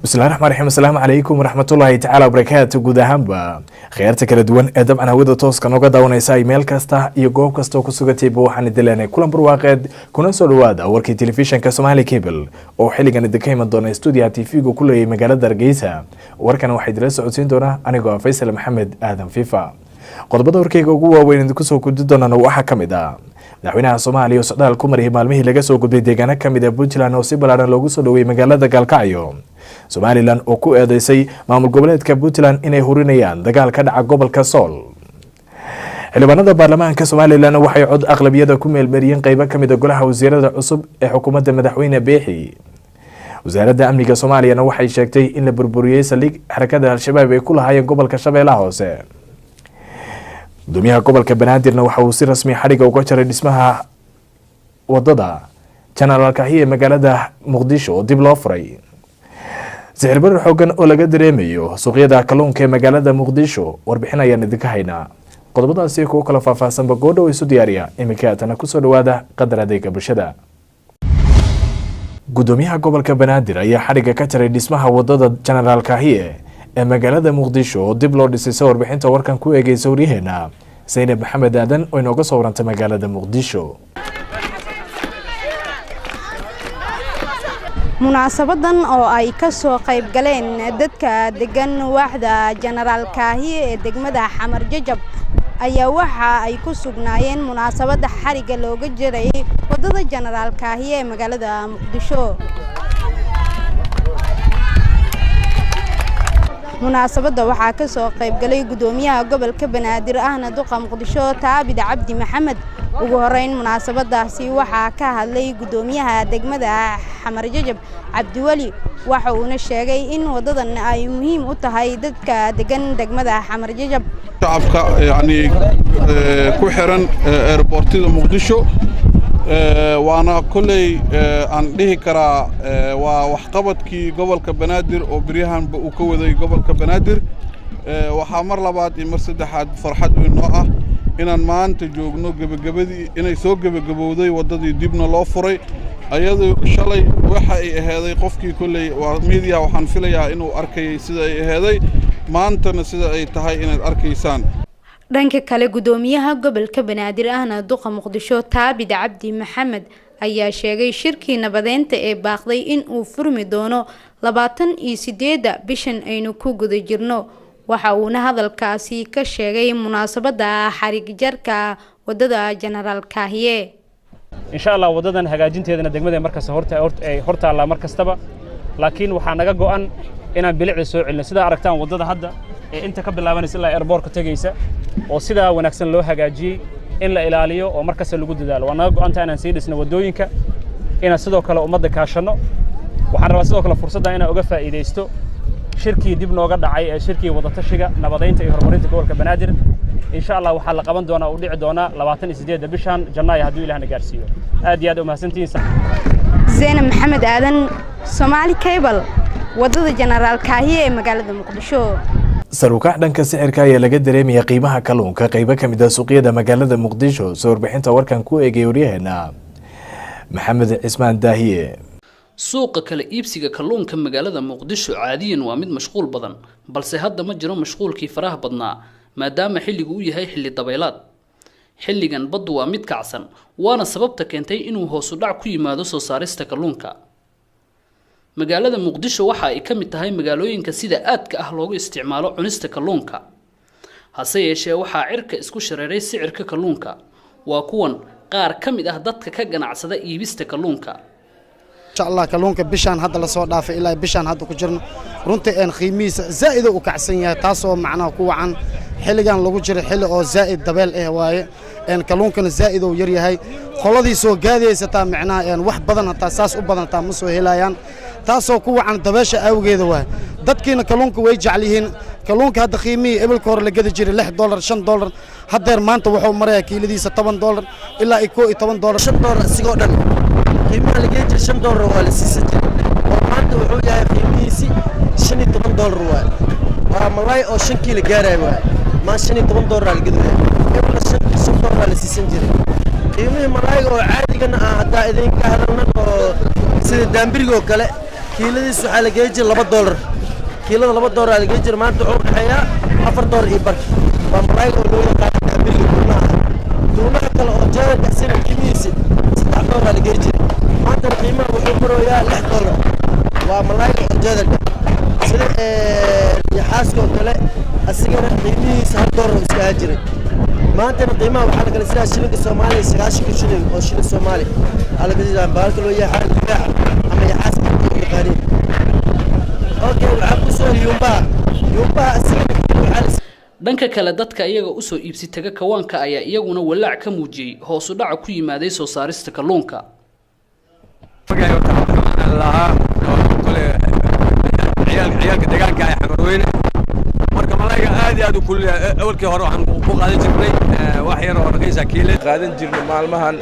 بسم الله الرحمن الرحيم. السلام عليكم ورحمة الله تعالى وبركاته. guud ahaanba khayarta kala duwan ee dabcan hawada tooska nooga daawanaysa email kasta iyo goob kasta oo ku sugatayba waxaan idileenay kulan barwaaqeed kuna soo dhawaada warkii telefishinka Somali Cable oo xilligan idinka iman doona studio TV-ga ku leeyahay magaalada Hargeysa. warkan waxay idila socodsiin doona anigoo Faysal Maxamed Aadan Fifa. qodobada warkayga ugu waaweyn idinku soo gudbi doonana waxa kamid ah madaxweynaha Soomaaliya Socdaal ku mariyay maalmihii laga soo gudbay deegaano kamid ah Puntland oo si balaaran loogu soo dhaweeyay magaalada Galkacyo. Somaliland oo ku eedeysay maamul goboleedka Puntland inay hurinayaan dagaal ka dhaca gobolka Sool. xildhibaanada baarlamaanka Somaliland waxay cod aqlabiyada ku meelmariyeen qaybo kamid ah golaha wasiirada cusub ee xukuumadda madaxweyne Biixi. wasaaradda amniga Soomaaliya waxay sheegtay in la burburiyay saldhig xarakada Al-Shabaab ay ku lahaayeen gobolka Shabeellaha Hoose. gudoomiyaha gobolka Banaadirna waxa uu si rasmi xariga uga jaray dhismaha wadada General Kahiye magaalada Muqdisho oo dib loo furay. sicir barar xooggan oo laga dareemayo suuqyada kalluunka ee magaalada Muqdisho warbixin ayaan idinka haynaa. qodobadaasi kuwa kala faahfaahsan bagoodho isu diyaariya iminka tan ku soo dhawaada qadar adeega bulshada. gudoomiyaha gobolka Banaadir ayaa xariga ka jaray dhismaha wadada General Kahiye ee magaalada Muqdisho oo dib loo dhisay. warbixinta warkan ku eegaysa wariyaheena Zainab Maxamed Aadan oo inooga soo warantay magaalada Muqdisho. munaasabadan oo ay ka soo qayb galeen dadka degan waaxda General Kahiye ee degmada Xamar Jajab ayaa waxa ay ku sugnaayeen munaasabada xariga looga jiray wadada General Kahiye ee magaalada Muqdisho. munaasabada waxaa ka soo qayb galay gudoomiyaha gobolka Banaadir ahna duqa Muqdisho Taabid Cabdi Maxamed. ugu horeyn munaasabadaasi waxaa ka hadlay gudoomiyaha degmada Xamar Jajab Cabdi Wali waxa uu sheegay in wadadan ay muhiim u tahay dadka degan degmada Xamar Jajab. shacabka ku xiran airportida Muqdisho waana kulay aan dhihi karaa waa waxqabadkii gobolka Banaadir oo bariyahan uu ka waday gobolka Banaadir. waxa mar labaad iyo mar saddexaad farxad weyn oo ah inaan maanta joogno gabagabadii inay soo gabagabowday wadadii dibna loo furay ayadoo shalay waxa ay aheeday qofkii kulay waa media waxaan filayaa inuu arkay sida ay aheeday maantana sida ay tahay inaad arkaysaan. dhanka kale gudoomiyaha gobolka Banaadir ahna duqa Muqdisho Taabid Cabdi Maxamed ayaa sheegay shirkii nabadeynta ee baaqday in uu furmi doono 28 bishan aynu ku guda jirno. waxa uu hadalkaasi ka sheegay munaasabada xarig jarka wadada General Kahiye. insha Allah wadadan hagaajinteedana degmada markaas horta la markastaba laakiin waxa naga go'an inaan bilicda soo celino sida aragtaan wadada hadda ee inta ka bilaabanaysa ilaa airport-ka tagaysa oo sida wanaagsan loo hagaajiyay in la ilaaliyo oo markaas lagu dadaalo. waa naga go'an inaan sii dhisno wadooyinka inaan sidoo kale ummadda kaashano. waxaan rabaa sidoo kale fursadda inaan uga faa'iideysto shirkii dib nooga dhacay ee shirkii wada tashiga nabadeynta iyo horumarinta gobolka Banaadir. insha Allah waxa la qaban doonaa u dhici doona 28 bishan Janaayo haddii Ilaahna gaarsiiyo. aad iyo aad u mahadsantihiin. Zainab Maxamed Aadan, Somali Cable, wadada General Kahiye ee magaalada Muqdisho. saruukac dhanka sicirka ayaa laga dareemaya qiimaha kalluunka qaybo kamid ah suuqyada magaalada Muqdisho. soo warbixinta warkan ku eegay wariyaheena Maxamed Cismaan Daahiye. suuqa kala iibsiga kalluunka magaalada Muqdisho caadiyan waa mid mashquul badan balse hadda ma jiro mashquulkii faraha badnaa maadaama xilligu uu yahay xilli dabaylaad. xilligan baddu waa mid kacsan waana sababta keentay inuu hoos u dhac ku yimaado soo saarista kalluunka. magaalada Muqdisho waxa ay ka mid tahay magaalooyinka sida aadka ah loogu isticmaalo cunista kalluunka. hase yeeshee waxaa cirka isku shareeray sicirka kalluunka. waa kuwan qaar ka mid ah dadka ka ganacsada iibista kalluunka. الله كلونك بيشان هذا لصور دافع إلى بيشان هذا كجرن رنت إن خيميس زائد وكعسنية تاسو معنا قوة عن حلقان لو جري حل أو زائد دبل هواي إن كلونك الزائد ويري هاي خلاص سو جادي ستا معنا إن واحد بدن تاساس وبدن تامسو هلايان تاسو قوة عن دباشة أو جذا واحد دتكين كلونك ويجي عليهن كلونك هذا خيمي قبل كور اللي جد جري $1 $5 هذا ما أنت وحوم مرة كيلو دي $7 إلا إيكو $8 $6 سيقعد qiimaha laga jir $5 waa la siisan jiray oo maanta wuxuu yahay qiimihiisi $15 waa malay oo 5 kiilo gaaray waa ma $15 la gaduuday qibla $5 la siisan jiray qiimaha malay oo caadigan ah hadda idin ka hadalna oo sida daambiriga oo kale kiiladiis waxaa la geeyi jiray $2 kiilada $2 aa la geeyi jiray maanta wuxuu udhexeeyaa $4 iyo bar waa malayga oo loo yaqaano kaabiriga tuunaha kale oo jeedalka sina qiimihiisa $3 aa la geeyi jiray maantana qiimaha wuxuu marayaa $6 waa malayga oo jeedalka sida yaxaaska oo kale asigana qiimihiisa $1 iska ahaa jiray maantana qiimaha waxaa la kala sidaa shilinka Soomaaliya 90 shilin oo shilin Soomaali ala gadiidaan baalka loo yahay xal ama yaxaaska oo yaqaaniin okay waxaa ku soo yumba asigana dhanka kale dadka iyaga u soo iibsi taga kawaanka ayaa iyaguna walaac ka muujiyay hoos u dhac ku yimaaday soo saarista kalluunka ciyaalka deegaanka ay xamarweyne marka malayga aad iyo aad u kulliya awalkii hore waxaan ku qaadan jirnay wax yar oo raqaysa kiile qaadan jirnay maalmahan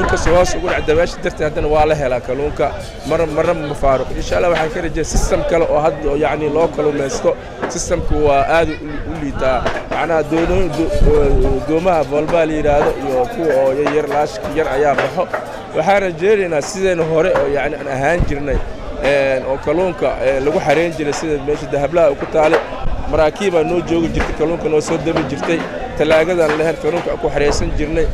inkastoo hoos ugu dhac dabaasha darteed haddana waa la helaa kalluunka marna ma faaruq insha Allah waxaan ka rajaa system kale oo hadda yacni loo kalluumaysto systemku waa aad u liitaa macnaha doomaha volbaa la yidhaahdo iyo kuwa oo yar laashka yar ayaa baxo waxaan rajaynaynaa sideen hore oo yacni aan ahaan jirnay oo kalluunka lagu xareyn jiray sida meesha dahablaha ku taale maraakiibaa noo joogi jirtay kalluunka noo soo dami jirtay talaagadan lahayn kalluunka ku xareysan jirnay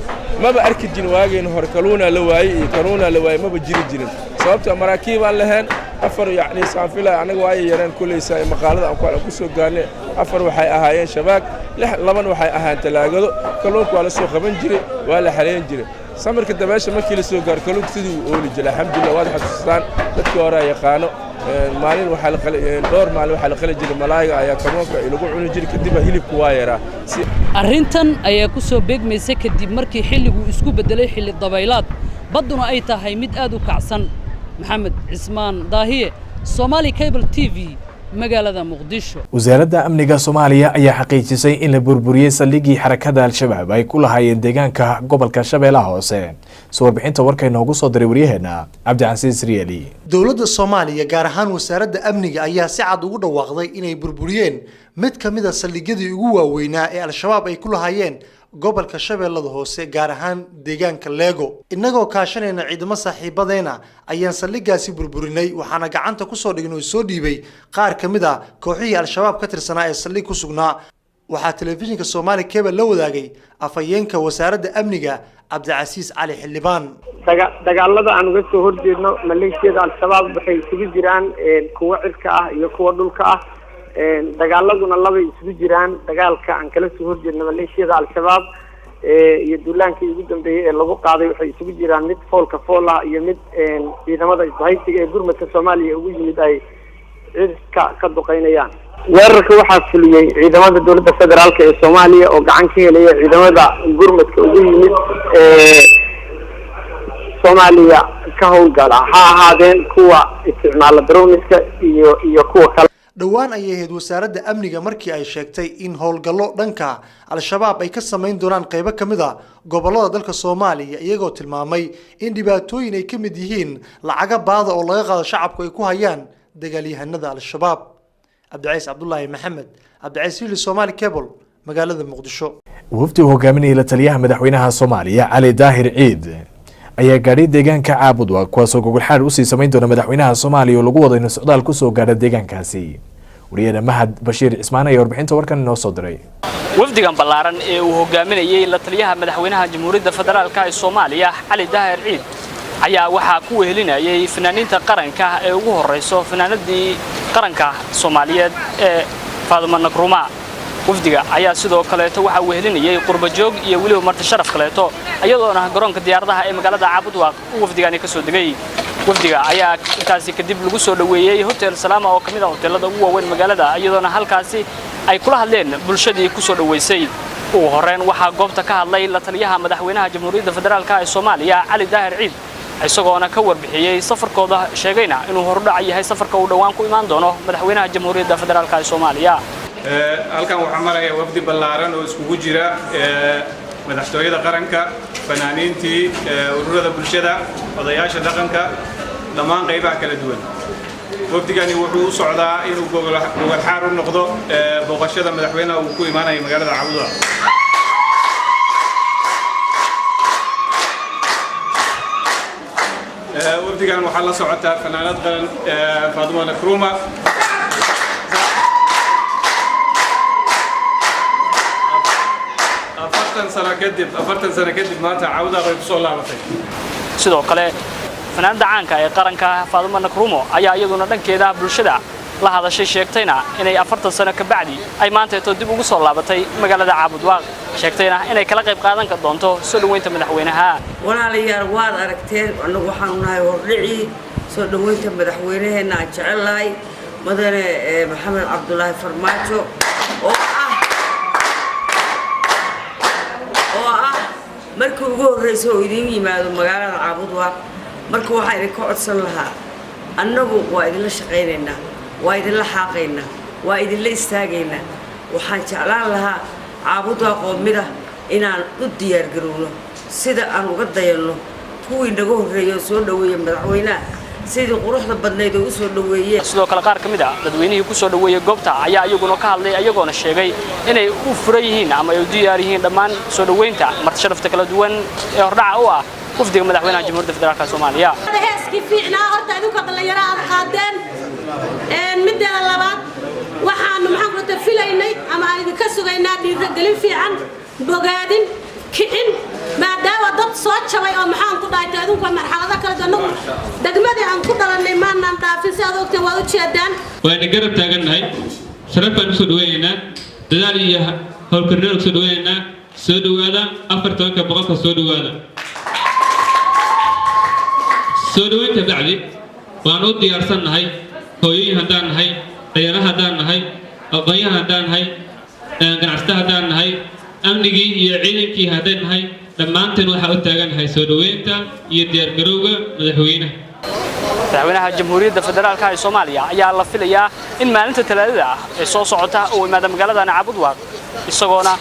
maba arki jirin waageen hore kalluuna la waayay iyo kalluuna la waayay maba jiri jirin sababtoo maraakiibaan lahayn afar yacni saanfila anaga waa yareen kuleysa maqaalada aan ku soo gaarnay afar waxay ahaayeen shabaag laban waxay ahaan talaagado kalluunka waa la soo qaban jiray waa la xareyn jiray samirka dabaasha markii la soo gaar kalluunka sidii uu ooli jiray alxamdulillah waad xasuustaan dadkii hore yaqaano maalin waxaa la qalay dhowr maalin waxaa la qalay jiray malaayga ayaa kalluunka lagu cuni jiray kadib hilibku waa yaraa arrintan ayaa ku soo beegmaysa kadib markii xilligu isku bedelay xilli dabaylaad badduna ay tahay mid aad u kacsan maxamed cismaan daahiye Somali Cable TV magaalada Muqdisho wasaaradda amniga Soomaaliya ayaa xaqiijisay in la burburiyay saldhiggii xarakada al-shabaab ay ku lahaayeen deegaanka gobolka Shabeellaha Hoose soo warbixinta warka inoogu soo diray wariyaheena Cabdicasiis Riyaali dowladda Soomaaliya gaar ahaan wasaaradda amniga ayaa si cad ugu dhawaaqday inay burburiyeen mid ka mid ah saldhigyadii ugu waaweynaa ee al-shabaab ay ku lahaayeen gobolka Shabeellaha Hoose gaar ahaan deegaanka Leego inagoo kaashanayna ciidamo saaxiibadeena ayaan saldhigaasi burburinay waxaana gacanta ku soo dhignay soo dhiibay qaar kamid ah kooxihii al-shabaab ka tirsanaa ee saldhig ku sugnaa waxaa telefishinka Somali Cable la wadaagay afayeenka wasaaradda amniga Cabdicasiis Cali Xildhibaan dagaalada aan uga soo horjeedno maleeshiyada al-shabaab waxay isugu jiraan kuwa cirka ah iyo kuwa dhulka ah dagaaladuna laba isugu jiraan dagaalka aan kala soo horjeedno maleeshiyada al-shabaab iyo duulaankii ugu dambeeyay ee lagu qaaday waxay isugu jiraan mid foolka fool ah iyo mid ciidamada isbahaysiga ee gurmadka Soomaaliya ugu yimid ay cirka ka duqeynayaan weerarka waxaa fuliyay ciidamada dowladda federaalka ee Soomaaliya oo gacan ka helaya ciidamada gurmadka ugu yimid Soomaaliya ka howlgala ha ahaadeen kuwa isticmaala droniska iyo kuwa kale dhawaan ay ahayd wasaaradda amniga markii ay sheegtay in howlgallo dhanka al-shabaab ay ka sameyn doonaan qaybo kamid ah gobolada dalka Soomaaliya iyagoo tilmaamay in dhibaatooyin ay kamid yihiin lacaga baada oo laga qaado shacabku ay ku hayaan dagaalyahanada al-shabaab Cabdicasiis Cabdullaahi Maxamed Cabdicasiis Somali Cable magaalada Muqdisho wafdi hogaaminaya la taliyaha madaxweynaha Soomaaliya Cali Daahir Ciid ayaa gaadhay deegaanka Caabudwa kuwaasoo gogol xaar u sii sameyn doona madaxweynaha Soomaaliya oo lagu wado in socdaal ku soo gaadho deegaankaasi wariyada Mahad Bashiir Cismaan ayaa warbixinta warkan inoo soo diray wafdigan ballaaran ee uu hogaaminayay la taliyaha madaxweynaha Jamhuuriyadda Federaalka ee Soomaaliya Cali Daahir Ciid ayaa waxaa ku wehelinayay fanaaniinta qaranka ee ugu horeyso fanaanadii qaranka Soomaaliyeed ee Faaduma Nakruma wafdiga ayaa sidoo kale waxa uu wehelinayay qurba joog iyo waliba marti sharaf kaleeto ayadoona garoonka diyaaradaha ee magaalada Caabudwaaq uu wafdigani ka soo degay wafdiga ayaa intaasi kadib lagu soo dhaweeyay hotel Salaama oo kamid ah hoteelada ugu waaweyn magaalada ayadoona halkaasi ay kula hadleen bulshadii ku soo dhaweysay ugu horeen waxa goobta ka hadlay la taliyaha madaxweynaha Jamhuuriyadda Federaalka ee Soomaaliya Cali Daahir Ciid isagoona ka warbixiyay safarkooda sheegayna inuu hordhac yahay safarka uu dhawaan ku imaan doono madaxweynaha Jamhuuriyadda Federaalka ee Soomaaliya halkan waxaa maraya wafdi ballaaran oo iskugu jira madaxtooyada qaranka fanaaniintii ururada bulshada odayaasha dhaqanka dhammaan qaybaha kala duwan wafdigani wuxuu u socdaa inuu gogol xaar u noqdo booqashada madaxweynaha uu ku imaanayo magaalada Caabudwaaq wafdigan waxaa la socotaa fanaanad qaran Fadumo Nkrumah afartan sano kadib maanta caawda ay ku soo laabatay. sidoo kale fanaanada caanka ee qaranka Fadumo Nkrumah ayaa iyaduna dhankeeda bulshada la hadashay sheegtayna inay 40 sano ka bacdi ay maanta dib ugu soo laabatay magaalada Caabudwaaq sheegtayna inay kala qayb qaadan ka doonto soo dhaweynta madaxweynaha. walaalayaal waad aragteen anagu waxaan nahay hordhici soo dhaweynta madaxweynaheena jecelahay madane Maxamed Cabdullaahi Farmaajo oo ah markii ugu horeysay oo idin yimaado magaalada Caabudwaaq marka waxaan idin ka codsan lahaa annagu waa idin la shaqeynaynaa waa idin la xaaqaynaa waa idin la istaagaynaa waxaan jeclaan lahaa Caabudwaaq qoomida inaan u diyaar garowno sida aan uga dayano kuwii naga horeeyay soo dhaweeyay madaxweynaha sidii quruxda badnayd oo soo dhaweeyay. sidoo kale qaar kamid ah dadweynihii ku soo dhaweeyay goobta ayaa iyaguna ka hadlay ayagoona sheegay inay u furan yihiin ama ay u diyaar yihiin dhammaan soo dhaweynta marti sharafta kala duwan ee hordhaca u ah wafdiga madaxweynaha Jamhuuriyadda Federaalka Soomaaliya. heeskii fiicnaa horta idinku dhalinyaro aad qaadeen midda labaad waxaan maxaan ku tafilaynay ama aan idinka sugaynaa dhiirigelin fiican bogaadin kicin maadaama dad soo jabay oo maxaan ku dhaaytay adinku marxalada kala duwan degmadii aan ku dhalanay maanaan dhaafin si aad ogteen waa u jeedaan waan garab taagannahay sharaf baan soo dhaweynaa dadaal iyo hawlkarnimo soo dhaweynaa soo dhawaada 40 boqolka soo dhawaada soo dhaweynta bacdi waan u diyaarsannahay hooyooyin haddaan nahay dhalinyaro haddaan nahay aqoonyahan haddaan nahay ganacsato haddaan nahay amnigii iyo ciidankii haddaan nahay dhammaanteen waxaa u taagannahay soo dhaweynta iyo diyaargarowga madaxweynaha. madaxweynaha Jamhuuriyadda Federaalka ee Soomaaliya ayaa la filayaa in maalinta Talaadada ah ee soo socota uu imaado magaalada Caabudwaaq isagoona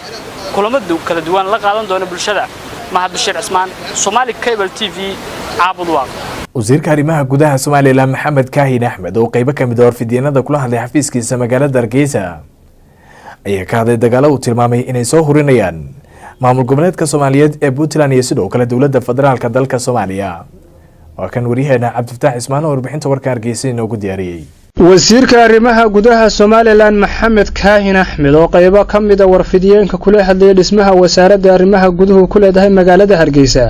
kulamada kala duwan la qaadan doona bulshada. Mahad Bashir Cismaan, Somali Cable TV, Caabudwaaq. wasiirka arrimaha gudaha Soomaaliland Maxamed Kaahin Axmed oo qayb ka mid ah warfidyeenada kula hadlay xafiiskiisa magaalada Hargeysa ayaa ka hadlay dagaalo uu tilmaamay inay soo hurinayaan maamul goboleedka Soomaaliyeed ee Puntland iyo sidoo kale dawladda federaalka dalka Soomaaliya. waa kan wariyaheena Cabdifataax Ismaan oo warbixinta warka Hargeysa inoogu diyaariyay. wasiirka arrimaha gudaha Soomaaliland Maxamed Kaahin Axmed oo qayb ka mid ah warfidyeenka kula hadlay dhismaha wasaaradda arrimaha gudaha ku leedahay magaalada Hargeysa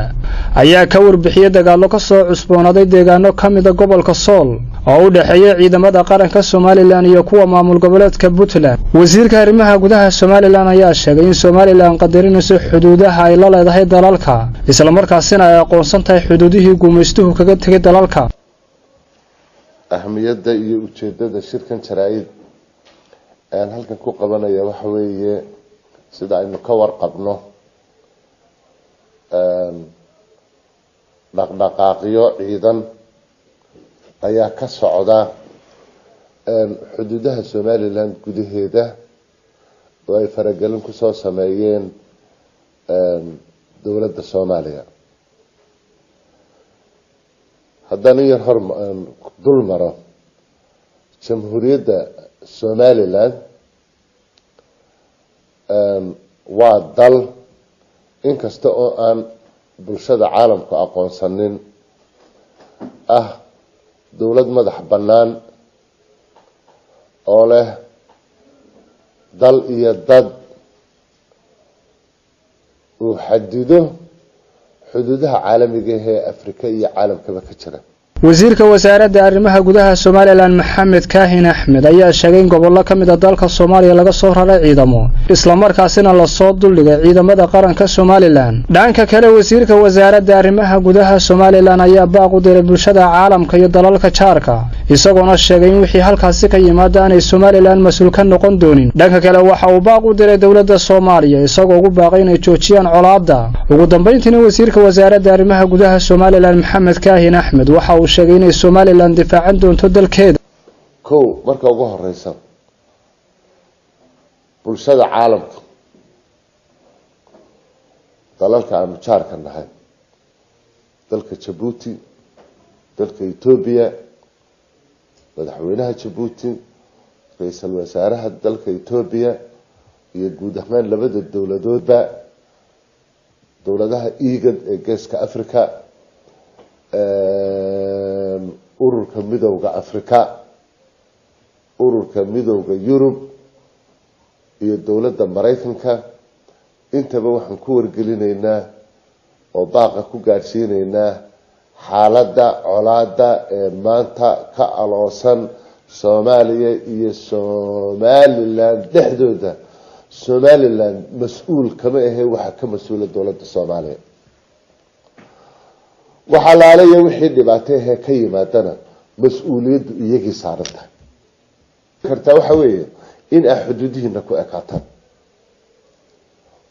ayaa ka warbixiyay dagaalo ka soo cusboonaaday deegaano ka mid ah gobolka Sool oo u dhaxeeya ciidamada qaranka Soomaaliland iyo kuwa maamul goboleedka Puntland. wasiirka arrimaha gudaha Soomaaliland ayaa sheegay in Soomaaliland qadarinayso xuduudaha ay la leedahay dalalka isla markaasina ay aqoonsan tahay xuduudihii gumaystuhu kaga tagay dalalka. ahmiyadda iyo ujeedada shirkan jaraa'id aan halkan ku qabanaya waxa weeye sida aynu ka warqabno dhaqdhaqaaqyo ciidan ayaa ka socda xuduudaha Soomaaliland gudaheeda oo ay faragelin ku soo sameeyeen dawladda Soomaaliya. haddana yar hor dul maro Jamhuuriyadda Soomaaliland waa dal inkasta oo aan bulshada caalamku aqoonsanin ah dawlad madax bannaan oo leh dal iyo dad uu xadido xuduudaha caalamiga ee Afrika iyo caalamkaba ka jira. wasiirka wasaaradda arrimaha gudaha Soomaaliland Maxamed Kaahin Axmed ayaa sheegay in gobollo ka mid ah dalka Soomaaliya laga soo raray ciidamo isla markaasina la soo duldhigay ciidamada qaranka Soomaaliland. dhanka kale wasiirka wasaaradda arrimaha gudaha Soomaaliland ayaa baaq u diray bulshada caalamka iyo dalalka jaarka isagoona sheegay in wixii halkaasi ka yimaada aanay Soomaaliland mas'uul ka noqon doonin. dhanka kale waxa uu baaq u diray dawladda Soomaaliya isagoo ugu baaqay inay joojiyaan colaadda. ugu dambeyntiina wasiirka wasaaradda arrimaha gudaha Soomaaliland Maxamed Kaahin Axmed waxa uu sheegay inay Soomaaliland difaacan doonto dalkeeda. marka ugu horeysa bulshada caalamka dalalka aanu jaarka nahay dalka Djibouti dalka Ethiopia madaxweynaha Djibouti ra'iisul wasaaraha dalka Ethiopia iyo guud ahaan labada dawladoodba dawladaha IGAD ee Geeska Afrika ururka midowga Afrika ururka midowga Yurub iyo dawladda Mareykanka intaba waxaan ku wargelinaynaa oo baaqa ku gaarsiinaynaa xaaladda colaadda ee maanta ka aloosan Soomaaliya iyo Somaliland dhexdooda Somaliland mas'uul kama ahe waxa ka mas'uula dawladda Soomaaliya waxa la leeyahay wixii dhibaato ah ka yimaadana mas'uuliyaddu iyagii saaran tahay kartaa waxa weeye in ay xuduudihiina ku ekaataan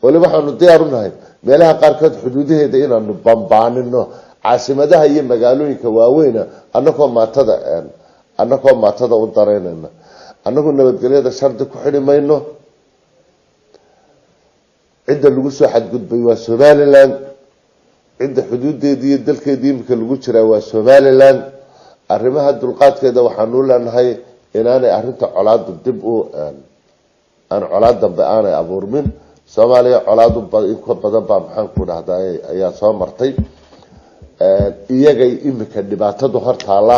wali waxaanu diyaar u nahay meelaha qaarkood xuduudaheeda inaanu bambaanino caasimadaha iyo magaalooyinka waaweyn annagoo maatada u dareynayna annagoo nabadgelyada shardi ku xidhi mayno cidda lagu soo xadgudbay waa Somaliland cidda xuduudeedii iyo dalkeedii imika lagu jiraa waa Somaliland arrimaha dulqaadkeeda waxaanu leenahay inaanay arrinta colaadu dib u aan colaad dambe aanay abuurmin Soomaaliya colaadu in ka badan baa maxaan ku dhahdaa ayaa soo martay iyagay imika dhibaatadu hor taala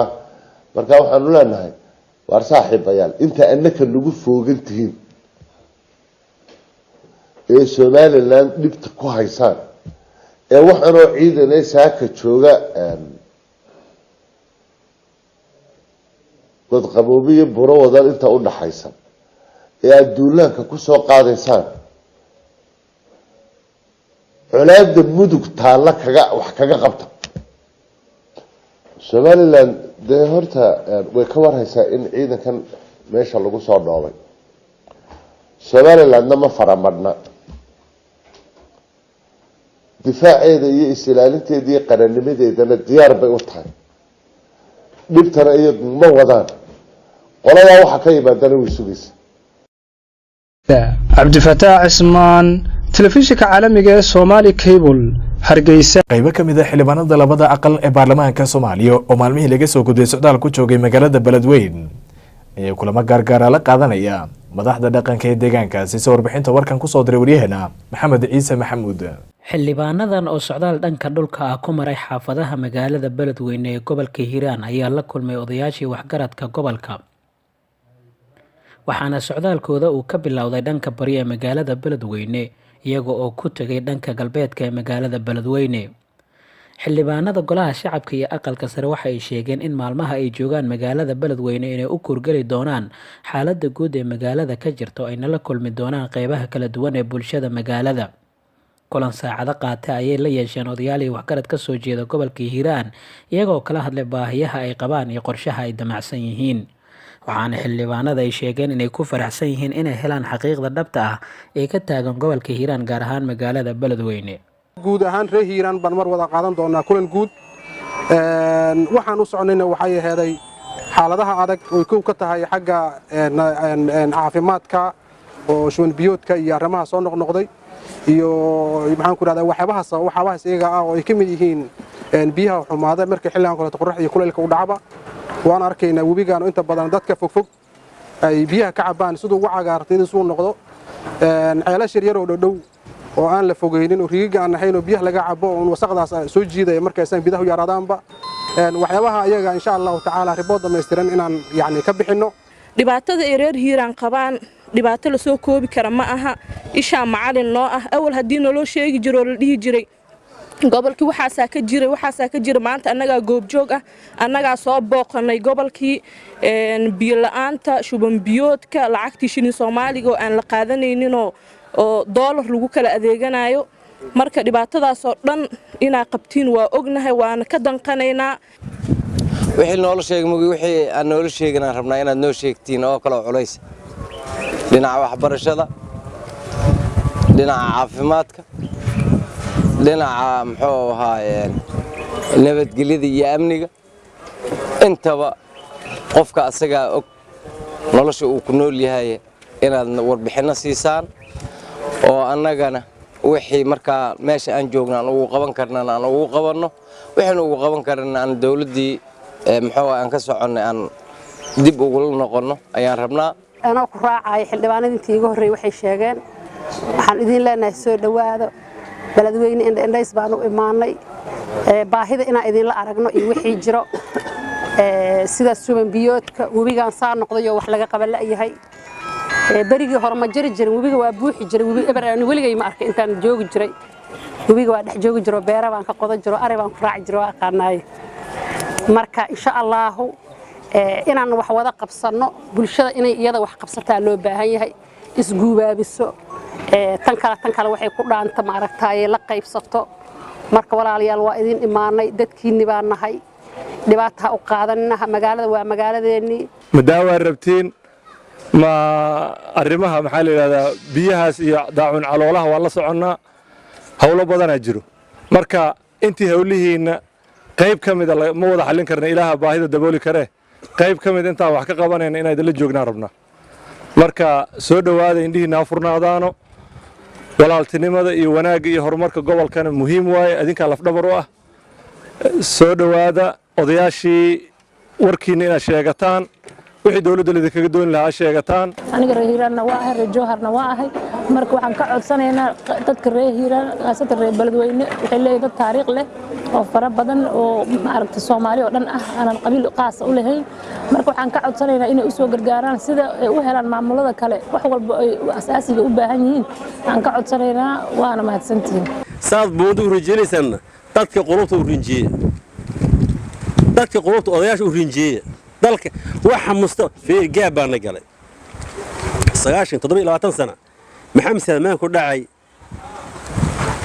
marka waxaanu leenahay war saaxiibayaal inta annaka nagu foogan tihiin ee Somaliland dhibta ku haysaan ee waxaanoo ciidanay saaka jooga dad qaboobiye buro wadan inta u dhaxaysan ee adduunka ku soo qaadaysaan colaadda mudug taala wax kaga qabta Somaliland de horta way ka warhaysaa in ciidankan meesha lagu soo dhoobay Somaliland ma faramadna difaaceeda iyo islaalinteeda iyo qarannimadeedana diyaar bay u tahay dhibtana iyo ma wadaan qolada waxa ka yimaadana way sugaysaa Cabdifataax Ismaan telefishinka caalamiga ee Somali Cable Hargeysa qaybo kamid ah xildhibaanada labada aqal ee baarlamaanka Soomaaliya oo maalmihii laga soo gudbay socdaal ku joogay magaalada Beledweyne ee kulamo gaar la qaadanaya madaxda dhaqanka ee deegaankaasi soo warbixinta warkan ku soo diray wariyahana Maxamed Ciise Maxamuud xildhibaanadan oo socdaal dhanka dhulka ah ku maray xaafadaha magaalada Beledweyne ee gobolka Hiiraan ayaa la kulmay odayaashii waxgaradka gobolka waxaana socdaalkooda uu ka bilowday dhanka bari ee magaalada Beledweyne iyaga oo ku tagay dhanka galbeedka ee magaalada Beledweyne xildhibaanada golaha shacabka iyo aqalka sare waxa ay sheegeen in maalmaha ay joogaan magaalada Beledweyne inay u kurgali doonaan xaaladda guud ee magaalada ka jirto ay la kulmi doonaan qaybaha kala duwan ee bulshada magaalada kulan saacado qaatay ayay la yeesheen odayaashii waxgarad ka soo jeeda gobolka Hiiraan iyagoo kala hadlay baahiyaha ay qabaan iyo qorshaha ay damacsan yihiin waxaana xildhibaanada ay sheegeen inay ku faraxsan yihiin inay helaan xaqiiqda dhabta ah ee ka taagan gobolka Hiiraan gaar ahaan magaalada Beledweyne guud ahaan reer Hiiraan baan mar wada qaadan doonaa kulan guud waxaan u soconayna waxay aheeday xaaladaha adag oo ku ka tahay xagga caafimaadka oo shuban biyoodka iyo arrimaha soo noqnoqday iyo maxaan ku raadaa waxyaabahaas iyaga ah oo ay ka mid yihiin biyaha xumaada markii xilligan kale qorrax iyo kuleylka u dhacba waan arkaynaa webigaan inta badan dadka fogfog ay biyaha ka cabaan sidoo ugu cagaartay inuu noqdo ceelasha yar oo dhow oo aan la fogeynin oo riigiga aan ahayn oo biyaha laga cabo oo wasaqdaas soo jiidaya markaysan bidaha u yaraadaanba waxyaabaha ayaga insha Allah taala ribood dhameystiran inaan yaani ka bixino dhibaatada ay reer Hiiraan qabaan dhibaato la soo koobi kara ma aha isha macalin noo ah awal hadii noo sheegi jiro la dhihi jiray gobolkii waxaasaa ka jira maanta annagaa goobjoog ah annagaa soo booqanay gobolkii biyo la'aanta shuban biyoodka lacagtii shilin Soomaaliga oo aan la qaadanaynin oo dollar lagu kala adeeganayo marka dhibaatadaas oo dhan inaa qabtiin waa ognahay waana ka danqanaynaa wixii noola sheegay wixii aan noola sheegnaa rabnaa inaad noo sheegtiin oo kala culays dhinaca waxbarashada dhinaca caafimaadka dhinaca muxuu ahaa nabadgelyada iyo amniga intaba qofka asaga og nolosha uu ku nool yahay inaad warbixino siisaan oo annagana wixii markaa meesha aan joognaa aan ugu qaban karnaa aan ugu qabanno wixii ugu qaban karnaa aan dawladdii muxuu aan ka soconay aan dib ugu noqono ayaan rabnaa أنا كراعي حلوان أنتي جهري وحي شجعان حن إذن لنا سود وهذا بلدوين إن يسبانو إيماني باهذا إن إذن لا أرجنا يوحي جرا sida suuban biyoodka webigan saa noqday oo wax laga qaban la'yahay berigii hore ma jiri jirin webiga waa buuxi jiray webiga ebraan weligay ma arkay intaan joogi jiray webiga waa dhex joogi jiro beera baan ka qodan jiro ari baan ku raaci jiro aqaanaay marka insha Allah inaan wax wada qabsano bulshada inay iyada wax qabsataa loo baahan yahay isguubaabiso tan kale waxay ku dhaanta ma aragtay la qaybsato marka walaalayaal waa idin imaanay dadkiinni baan nahay dhibaato u qaadanaha magaalada waa magaaladeennii madaawa rabtiin ma arrimaha maxaa la yiraahdaa biyahaas iyo daacun caloolaha waa la soconnaa hawlo badan jiro marka intii hawlihiina qayb kamid ma wada xalin karna ilaaha baahida dabooli kare qayb kamid intaan wax ka qabanayna inay la joognaa rabna marka soo dhawaada indhihiina furnaadaano walaaltinimada iyo wanaagga iyo horumarka gobolkana muhiim waaye adinka laf dhabar u ah soo dhawaada odayaashii warkiina inaad sheegataan wixii dawladda idinkaga dooni lahaa sheegataan aniga reer hiiraanna waa ahay reer jowharna waa ahay marka waxaan ka codsanaynaa dadka reer hiiraan khaasatan reer beledweyne waxay leeyihiin dad taariikh leh oo fara badan oo maaragtay Soomaali oo dhan ah aanan qabiil qaas u lahayn marka waxaan ka codsanaynaa inay u soo gargaaraan sida ay u helaan maamulada kale wax walba ay asaasiga u baahan yihiin aan ka codsanaynaa waana mahadsantihiin saad boondu u rajaynaysaan dadka qulubta u rinjiye dadka qulubta odayaasha u rinjiye dalka waxa mustafa gaab baan la galay 27 sano maxamed salmaan ku dhacay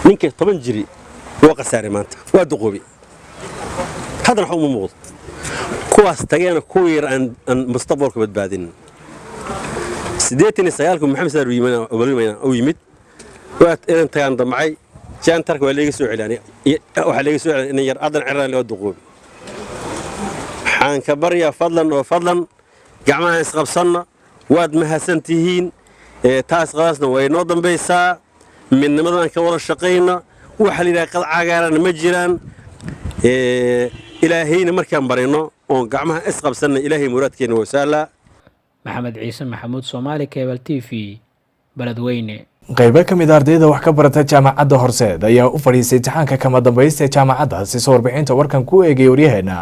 ninka 10 jiri oo qasaare maanta waa duqoobi hadana waxa uu muuqdo kuwaas tageen ku yar aan mustaqbalka badbaadin 89 maxamed salmaan oo yimid waad inaan tagaan damcay jaantarka waa leega soo celiyay waxa leega soo celiyay in yar adan ciraan loo duqoobi waxaan ka baryaa fadlan gacmaha isqabsanna waad mahadsantihiin taas qadaasna way noo dambaysaa midnimadan ka wada shaqayna waxa la yiraahdaa qad cagaaran ma jiraan ilaahayna markaan barino oo gacmaha isqabsanna ilaahay muraadkeena waa saala maxamed ciise maxamuud Soomaali Cable TV Beledweyne qaybo ka mid ah ardayda wax ka barata jaamacadda Horseed ayaa u fadhiistay imtixaanka kama dambaysta jaamacaddaasi soo warbixinta warkan ku eegay waryaheena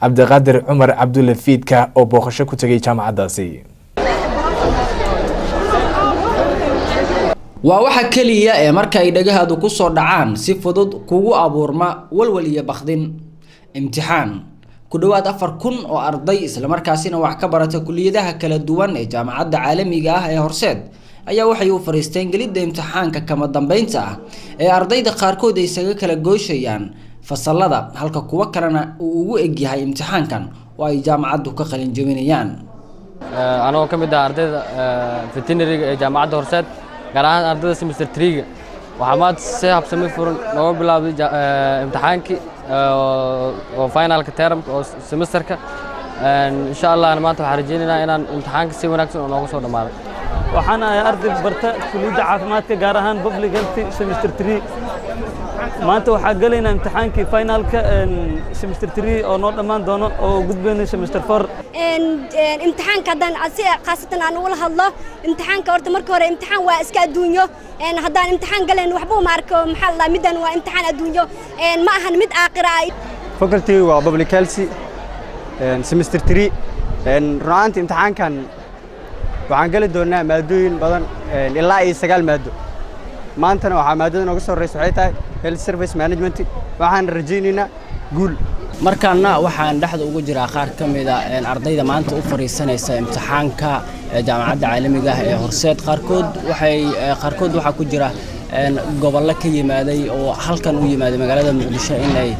Cabdiqaadir Cumar Cabdulle Fiidka oo booqasho ku tagay jaamacaddaasi waa waxa kaliya ee marka ay dhagahaadu ku soo dhacaan si fudud kugu abuurma walwal iyo bakhdin imtixaan ku dhawaad 4,000 oo arday isla markaasina wax ka barata kulliyadaha kala duwan ee jaamacadda caalamiga ah ee Horseed ayaa waxay u fariisteen galida imtixaanka kama dambeynta ah ee ardayda qaarkood ay isaga kala gooshayaan fasalada halka kuwa kalena uu ugu egyahay imtixaankan oo ay jaamacaddu ka qalin jabinayaan anoo ka mid ah ardayda veterinary ee jaamacadda Horseed gaar ahaan ardayda semester 3 waxa maad si habsami furan noo bilaabay imtixaankii oo finalka termka oo semesterka insha Allah maanta waxaan rajaynaynaa inaan imtixaanka si wanaagsan oo noogu soo dhamaado waxaan ahay arday barta kulliyadda caafimaadka gaar ahaan public health semester 3 maanta waxaa galaynaa imtixaankii finalka semester 3 oo noo dhammaan doono oo gudbayna semester 4 imtixaanka haddaan khaasatan aan ugula hadlo imtixaanka horta marka hore imtixaan waa iska adduunyo haddaan imtixaan galayn waxba uma arko maxaa la middan waa imtixaan adduunyo ma ahan mid aakhira ah faculty waa public health semester 3 runaantii imtixaankan waxaan gali doonaa maadooyin badan ilaa 9 maado maantana waxaa maadada nooga soo horeysa waxay tahay health service management waxaan rajaynaynaa guul markaana waxaan dhexda ugu jiraa qaar ka mid ah ardayda maanta u fariisanaysa imtixaanka jaamacadda caalamiga ah ee Horseed qaarkood waxa ku jira gobollo ka yimaaday oo halkan u yimaaday magaalada Muqdisho inay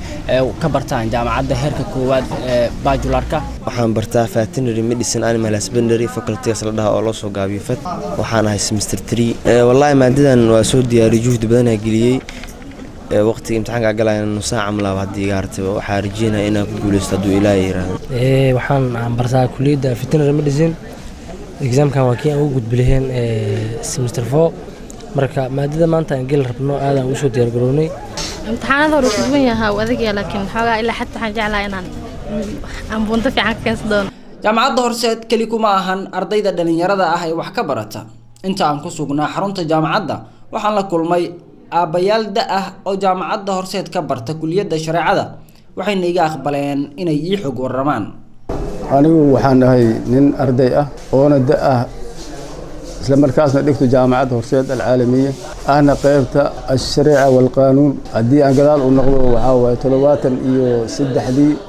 ka bartaan jaamacadda heerka koowaad ee bachelorka waxaan bartaa veterinary medicine animal husbandry faculty la dhaho oo loo soo gaabiyo fat waxaan ahay semester 3 wallahi maadadan waa soo diyaariyay juhdi badan aan geliyay waqtiga imtixaanka galayna nus saac ama laba hadii gaartay waxaan rajaynayaa inaan ku guuleysto haduu Ilaahay yiraahdo waxaan bartaa kulliyadda veterinary medicine examkan waa kii aan ugu gudbilaheen semester 4 marka maadada maanta aan gal rabno aad aan u soo diyaar garoonay imtixaanada hore ku duwan yahay adag laakiin xogaa ilaa xataa waxaan jeclahay inaan aan bunta fiican ka keensan doono jaamacadda Horseed kali kuma ahan ardayda dhalinyarada ah ee wax ka barata inta aan ku sugnaa xarunta jaamacadda waxaan la kulmay aabayaal da ah oo jaamacadda Horseed ka barta kulliyadda shareecada waxayna iga aqbaleen inay ii xog waramaan anigu waxaan ahay nin arday ah oona da ah isla markaasna dhigto jaamacadda horseed alcaalamiya ahna qaybta ashariica walqaanuun haddii aan gadaal u noqdo waxaa waaye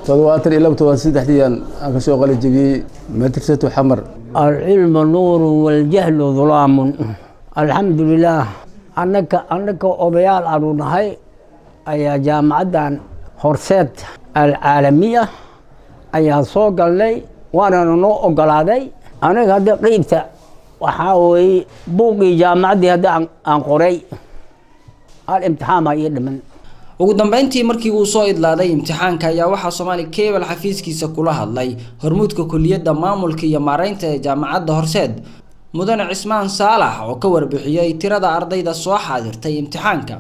73 aan ka soo qalin jebiyey madrasatu xamar. العلم نور والجهل ظلام الحمد لله أنك أبيال أرونهاي أي جامعة هورسيت العالمية أي سوق لي وأنا نو أقلادي أنا هذا قيبته وحاوي بوقي جامعة هذا عن قري الامتحان ما يدمن. ugu dambeyntii markii uu soo idlaaday imtixaanka ayaa waxaa Soomaali Cable xafiiskiisa kula hadlay hormuudka kulliyadda maamulka iyo maareynta ee jaamacadda Horseed Mudane Cismaan Saalax oo ka warbixiyay tirada ardayda soo xaadirtay imtixaanka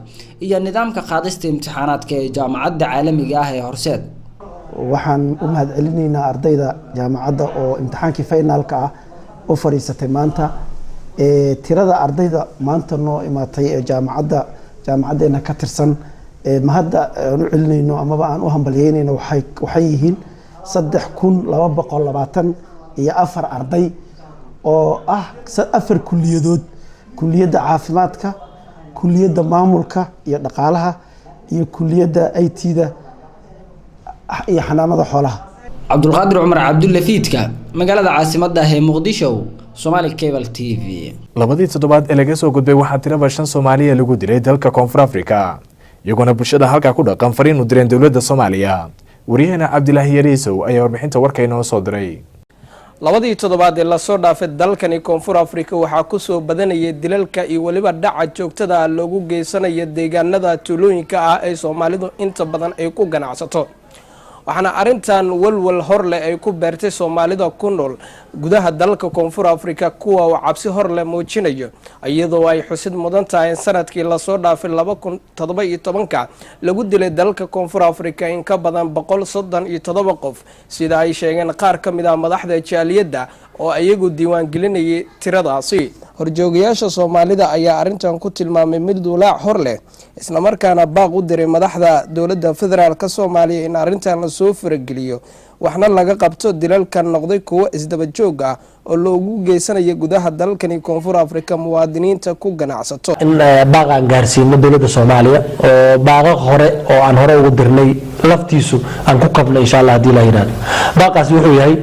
iyo nidaamka qaadista imtixaanaadka ee jaamacadda caalamiga ah ee Horseed. waxaan u mahadcelinaynaa ardayda jaamacadda oo imtixaankii finalka ah u fariisatay maanta tirada ardayda maanta noo imaatay ee jaamacaddeena ka tirsan ma hadda aan u celinayno amaba aan u hambalyeynayno waxay yihiin 3224 arday oo ah 4 kulliyadood kulliyadda caafimaadka kulliyadda maamulka iyo dhaqaalaha iyo kulliyadda IT-da iyo xanaanada xoolaha. Cabdulqaadir Umar Cabdulle Fiidka magaalada caasimadda ah ee Muqdisho Somali Cable TV. labadii toddobaad ee laga soo gudbay waxaa tiraba 5 Soomaaliya lagu dilay dalka Koonfur Afrika iyaguna bulshada halka ku dhaqan fariin u direen dawladda Soomaaliya. Wariyahana Cabdilaahi Yariisow ayaa warbixinta warkayna soo diray. labadii toddobaad ee la soo dhaafay dalkani Koonfur Afrika waxaa ku soo badanayay dilalka iyo waliba dhaca joogtada ah loogu geysanayo deegaanada tuulooyinka ah ee Soomaalidu inta badan ay ku ganacsato. waxaana arintan walwal hor leh ay ku beertay Soomaalida ku nool gudaha dalka Koonfur Afrika kuwa oo cabsi hor leh muujinayo iyadoo ay xusid mudan tahay sanadkii la soo dhaafay 2017 lagu dilay dalka Koonfur Afrika in ka badan 137 qof sida ay sheegeen qaar ka mid ah madaxda jaaliyadda oo ayagu diiwaan gelinayay tiradaasi. horjoogayaasha Soomaalida ayaa arintan ku tilmaamay mid duulaac hor leh isla markaana baaq u diray madaxda dawladda federaalka Soomaaliya in arintan la soo farageliyo waxna laga qabto dilalkan noqday kuwa isdaba joog ah oo loogu geysanayo gudaha dalkani Koonfur Afrika muwaadiniinta ku ganacsato. in baaqan gaarsiino dawladda Soomaaliya oo baaqo hore oo aan hore ugu dirnay laftiisu aan ku qabno insha Allah hadii la yiraahdo. baaqaas wuxuu yahay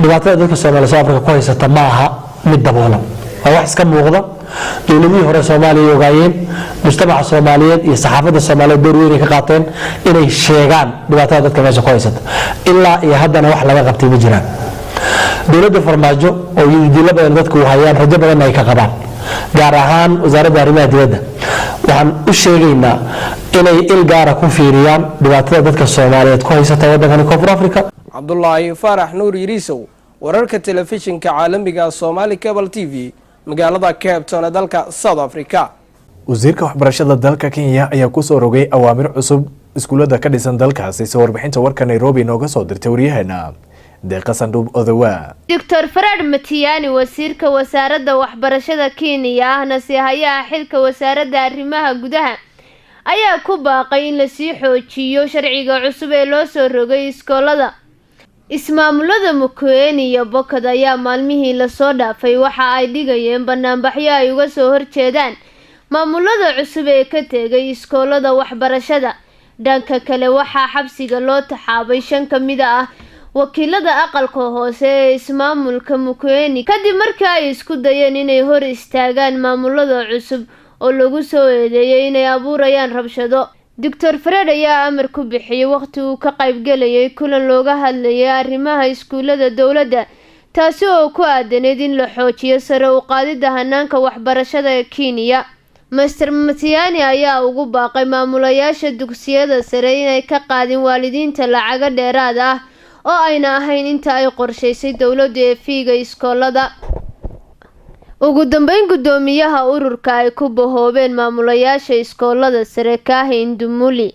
dhibaatada dadka Soomaaliya Afrika ku haysata maaha mid daboolan waa wax iska muuqda dawladihii hore Soomaaliya ogaayeen mujtamaca Soomaaliyeed iyo saxaafadda Soomaaliyeed door weyn ka qaateen inay sheegaan dhibaatada dadka meesha ku haysata ilaa iyo haddana wax laga qabtay ma jiraan. dawladda Farmaajo oo yidilada badan dadku hayaan rajo badan ay ka qabaan gaar ahaan wasaaradda arrimaha dibadda waxaan u sheegaynaa inay il gaara ku fiiriyaan dhibaatada dadka Soomaaliyeed ku haysata waddanka Koonfur Afrika. Cabdullaahi Faarax Nuur Yariisow wararka telefishinka caalamiga Somali Cable TV magaalada Cape Town ee dalka South Africa. wasiirka waxbarashada dalka Kenya ayaa ku soo rogay awaamir cusub iskuulada ka dhisan dalkaasi soo warbixinta warka Nairobi nooga soo dirtay wariyahana Deeqa Sandub Odawa. Dr. Fred Matiang'i wasiirka wasaaradda waxbarashada Kenya ahna si hayaa xilka wasaaradda arrimaha gudaha ayaa ku baaqay in la sii xoojiyo sharciga cusub ee loo soo rogay iskoolada. ismaamulada Makueni iyo Bokod ayaa maalmihii la soo dhaafay waxa ay dhigayeen banaanbaxyo ay uga soo horjeedaan maamulada cusub ee ka tegay iskoolada waxbarashada. dhanka kale waxaa xabsiga loo taxaabay 5 ka mid ah wakiilada aqalka hoose ee ismaamulka Makueni kadib markii ay isku dayeen inay hor istaagaan maamulada cusub oo lagu soo eedeeyay inay abuurayaan rabshado. Dr. Fred ayaa amar ku bixiyay waqti uu ka qayb galayay kulan looga hadlayay arrimaha iskuulada dawladda taasi oo ku aadaneyd in la xoojiyo sare u qaadida hanaanka waxbarashada ee Kenya. Mr. Matiang'i ayaa ugu baaqay maamulayaasha dugsiyada sare inay ka qaadin waalidiinta lacaga dheeraad ah oo ayna ahayn inta ay qorshaysay dawladda ee fiiga iskoolada. ugu dambeyn gudoomiyaha ururka ay ku bahoobeen maamulayaasha iskoolada sare Kahin Dumuli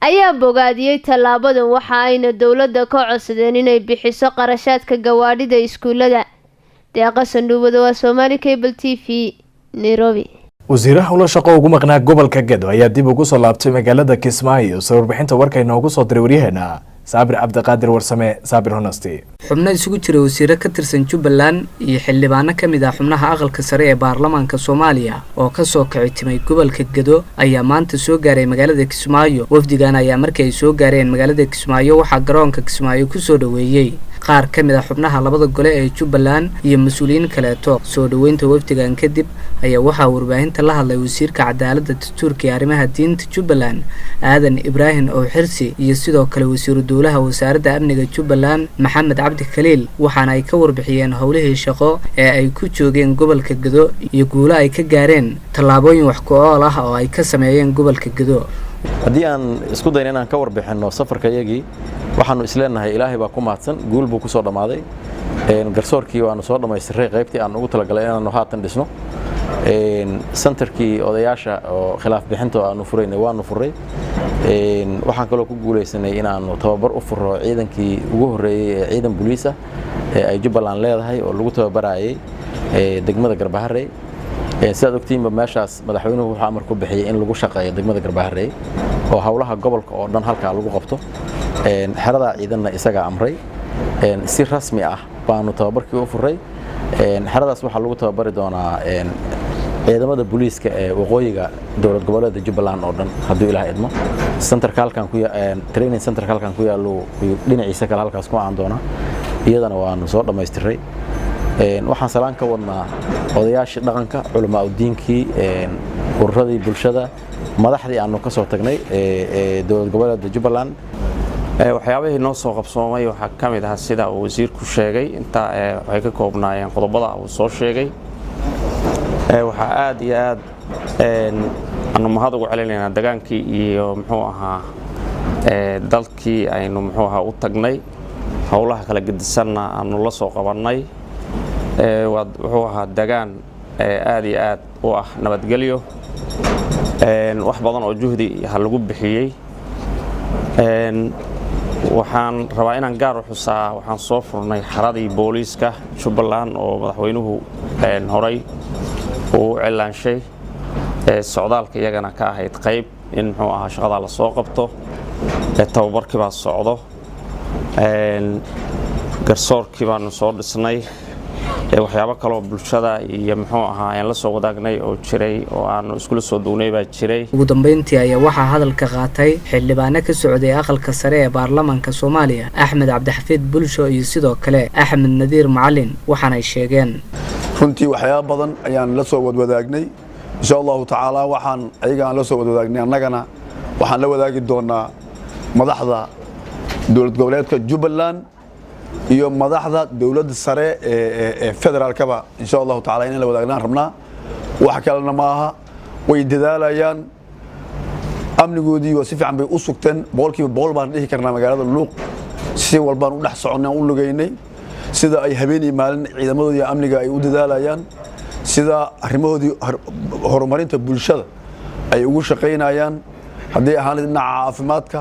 ayaa bogaadiyay talaabadan waxa ayna dawladda ka codsadeen inay bixiso qarashaadka gawaadhida iskuulada. Deeqa Sandubada waa Somali Cable TV Nairobi. wasiiraha ula shaqo ugu maqnaa gobolka Gedo ayaa dib ugu soo laabtay magaalada Kismaayo soo warbixinta warka inoogu soo diray wariyahana saabir cabdiqaadir warsame saabir honesty xubno isugu jira wasiiro ka tirsan Jubbaland iyo xildhibaano ka mid ah xubnaha aqalka sare ee baarlamaanka Soomaaliya oo ka soo kici timay gobolka Gedo ayaa maanta soo gaaray magaalada Kismaayo. Wafdigan ayaa markay soo gaareen magaalada Kismaayo waxa garoonka Kismaayo ku soo dhaweeyay qaar ka mid ah xubnaha labada gole ee Jubbaland iyo mas'uuliyiin kale oo soo dhaweynta wafdigan kadib ayaa waxa warbaahinta la hadlay wasiirka cadaaladda dastuurka iyo arrimaha diinta Jubbaland Aadan Ibrahim oo xirsi iyo sidoo kale wasiir dowlaha wasaaradda amniga Jubbaland Maxamed Cabdi Khaliil waxaana ay ka warbixiyeen howlihii shaqo ee ay ku joogeen gobolka Gedo iyo guulo ay ka gaareen tallaabooyin wax ku ool ah oo ay ka sameeyeen gobolka Gedo. haddii aan isku dayno inaan ka warbixino safarka iyagii waxaanu isleenahay ilaahay baa ku mahadsan guul buu ku soo dhamaaday garsoorkii waanu soo dhamaystiray qaybtii aan ugu talagalay inaanu haatan dhisno centerkii odayaasha oo khilaaf bixinta aanu furaynay waanu furay waxaan kaloo ku guuleysanay inaanu tababar u furo ciidankii ugu horeeyay ee ciidan booliis ah ee ay Jubbaland leedahay oo lagu tababarayay degmada Garbaharey sidaad ogtiinba meeshaas madaxweynuhu wuxuu amar ku bixiyay in lagu shaqeeyo degmada Garbaharey oo hawlaha gobolka oo dhan halka lagu qabto xerada ciidanna isaga amray si rasmi ah baanu tababarkii u furay xeradaas waxa lagu tababari doonaa ciidamada booliiska ee waqooyiga dowlad goboleedka Jubbaland oo dhan haddii Ilaahay idmo centerka halkan ku training centerka halkan ku yaalo dhinaciisa kale halkaas ku aan doona iyadana waanu soo dhameystiray waxaan salaan ka wadnaa odayaashii dhaqanka culamaa diinkii ururadii bulshada madaxdii aanu ka soo tagnay ee dowlad goboleedka Jubbaland waxyaabihii noo soo qabsoomay waxa ka mid ah sida uu wasiirku sheegay inta waxay ka koobnaayeen qodobada uu soo sheegay waxa aad iyo aad aanu mahad ugu celinaynaa dagaankii iyo muxuu ahaa dalkii aynu muxuu ahaa u tagnay howlaha kala gedisanna aanu la soo qabanay wuxuu ahaa dagaan aad iyo aad u ah nabadgelyo wax badan oo juhdi lagu bixiyay waxaan rabaa inaan gaar u xusaa waxaan soo furnay xaradii booliiska Jubbaland oo madaxweynuhu horay uu cilaanshay socdaalka iyagana ka ahayd qayb in muxuu ahaa shaqada la soo qabto tababarkii baa socdo garsoorkii baanu soo dhisnay waxyaabo kale oo bulshada iyo muxuu ahaa aan la soo wadaagnay oo jiray oo aanu isku soo duunay baa jiray. ugu dambeyntii ayaa waxaa hadalka qaatay xildhibaano ka socday aqalka sare ee baarlamaanka Soomaaliya Axmed Cabdixafiid Bulsho iyo sidoo kale Axmed Nadiir Macalin waxaana ay sheegeen runtii waxyaabo badan ayaan la soo wadaagnay insha Allah taala waxaan ayaga la soo wadaagnay annagana waxaan la wadaagi doonaa madaxda dowlad goboleedka Jubbaland iyo madaxda dawladda sare ee federaalkaba insha Allah taala in la wadaagnaan rabnaa wax kalena ma aha way dadaalayaan amnigoodii oo si fiican bay u sugteen boqolkiiba boqol baan dhihi karnaa magaalada Luuq si walbaan u dhex soconay u lugaynay sida ay habeenii maalin ciidamadoodii amniga ay u dadaalayaan sida arrimahoodii horumarinta bulshada ay ugu shaqeynayaan haddii ahaan dhinaca caafimaadka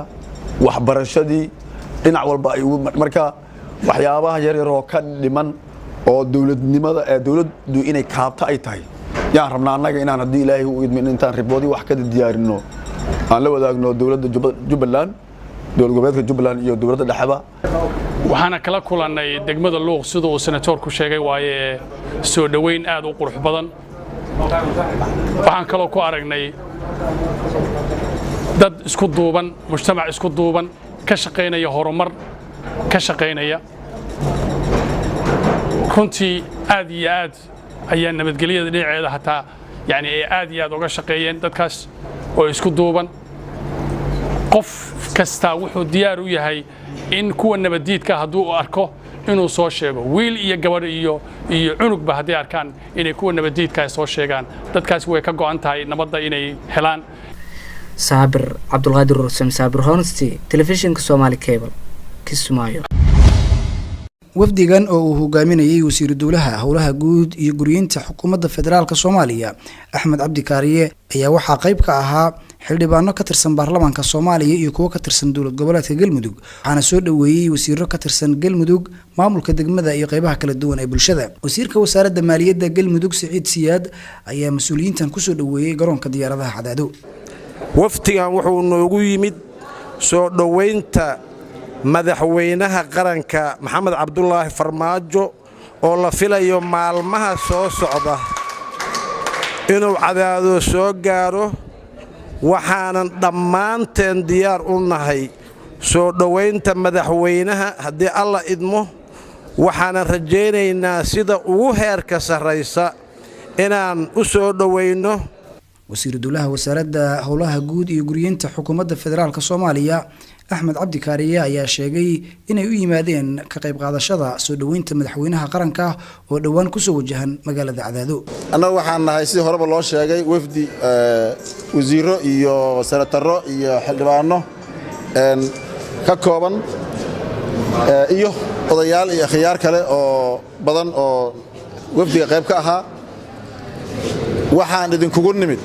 waxbarashadii dhinac walba ay marka waxyaabaha yar yar oo ka dhiman oo dawladnimada ee dawladdu inay kaabta ay tahay yaan rabnaa annaga inaan haddii Ilaahay u idmin intaan riboodii wax ka diyaarino aan la wadaagno dawladda Jubbaland dowlad goboleedka Jubbaland iyo dawladda dhaxaba waxaana kala kulannay degmada Luuq sida uu senatorku sheegay waaye soo dhaweyn aad u qurux badan waxaan kaloo ku aragnay dad isku duuban mujtamac isku duuban ka shaqeynaya horumar ka shaqeynaya runtii aad iyo aad ayaa nabadgelyada dhinaceeda hataa yani ay aad iyo aad uga shaqeeyeen dadkaas oo isku duuban qof kasta wuxuu diyaar u yahay in kuwa nabadiidka hadduu arko inuu soo sheego wiil iyo gabadh iyo cunugba haddii arkaan inay kuwa nabadiidka soo sheegaan dadkaas way ka go'an tahay nabadda inay helaan. Saabir Cabdulqaadir Rusam Saabir Honesty Telefishinka Somali Cable Kismaayo. wafdigan oo uu hogaaminayay wasiir dowlaha howlaha guud iyo guriyinta xukuumadda federaalka Soomaaliya Axmed Cabdi Kaariye ayaa waxaa qayb ka ahaa xildhibaano ka tirsan baarlamaanka Soomaaliya iyo kuwa ka tirsan dowlad goboleedka Galmudug waxaana soo dhaweeyay wasiirro ka tirsan Galmudug maamulka degmada iyo qaybaha kala duwan ee bulshada. wasiirka wasaaradda maaliyadda Galmudug Saciid Siyaad ayaa mas'uuliyiintan ku soo dhaweeyay garoonka diyaaradaha Cadaado. wafdigan wuxuu noogu yimid soo dhaweynta madaxweynaha qaranka maxamed cabdulaahi farmaajo oo la filayo maalmaha soo socda inuu Cadaado soo gaaro waxaanan dhammaanteen diyaar u nahay soo dhaweynta madaxweynaha haddii alla idmo waxaanan rajaynaynaa sida ugu heerka sarraysa inaan u soo dhaweyno wasiir dowlaha wasaaradda howlaha guud iyo guriyinta xukuumadda federaalka Soomaaliya Axmed Cabdi Kaariye ayaa sheegay inay u yimaadeen ka qayb qaadashada soo dhaweynta madaxweynaha qaranka oo dhawaan ku soo wajahan magaalada Cadaado. Annagu waxaan nahay si horeba loo sheegay wafdi wasiiro iyo senataro iyo xildhibaano ka kooban iyo odayaal iyo khiyaar kale oo badan oo wafdiga qayb ka ahaa waxaan idinkugu nimid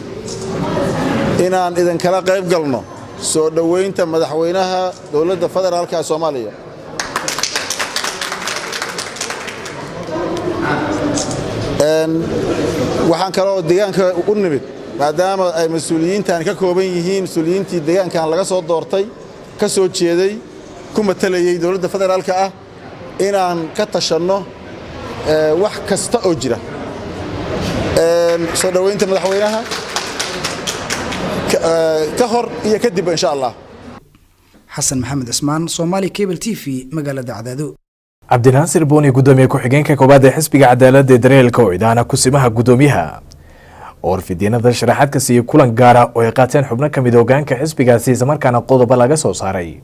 inaan idinkala qayb galno soo dhaweynta madaxweynaha dowladda federaalka Soomaaliya waxaan kaloo deegaanka u nimid maadaama ay mas'uuliyiintan ka kooban yihiin mas'uuliyiintii deegaankan laga soo doortay ka soo jeeday ku matalayay dowladda federaalka ah inaan ka tashanno wax kasta oo jira soo dhaweynta madaxweynaha ka hor iyo kadib insha Allah. Xasan Maxamed Ismaan, Somali Cable TV, magaalada Cadaado. Cabdinaasir Booni gudoomiye ku-xigeenka koobaad ee xisbiga cadaaladda ee dareelka oo idaana kusimaha gudoomiyaha oo fidiinada sharaxaad ka siiyay kulan gaara oo ay qaateen xubno ka mid hoggaanka xisbigaasi isla markaana qodobo laga soo saaray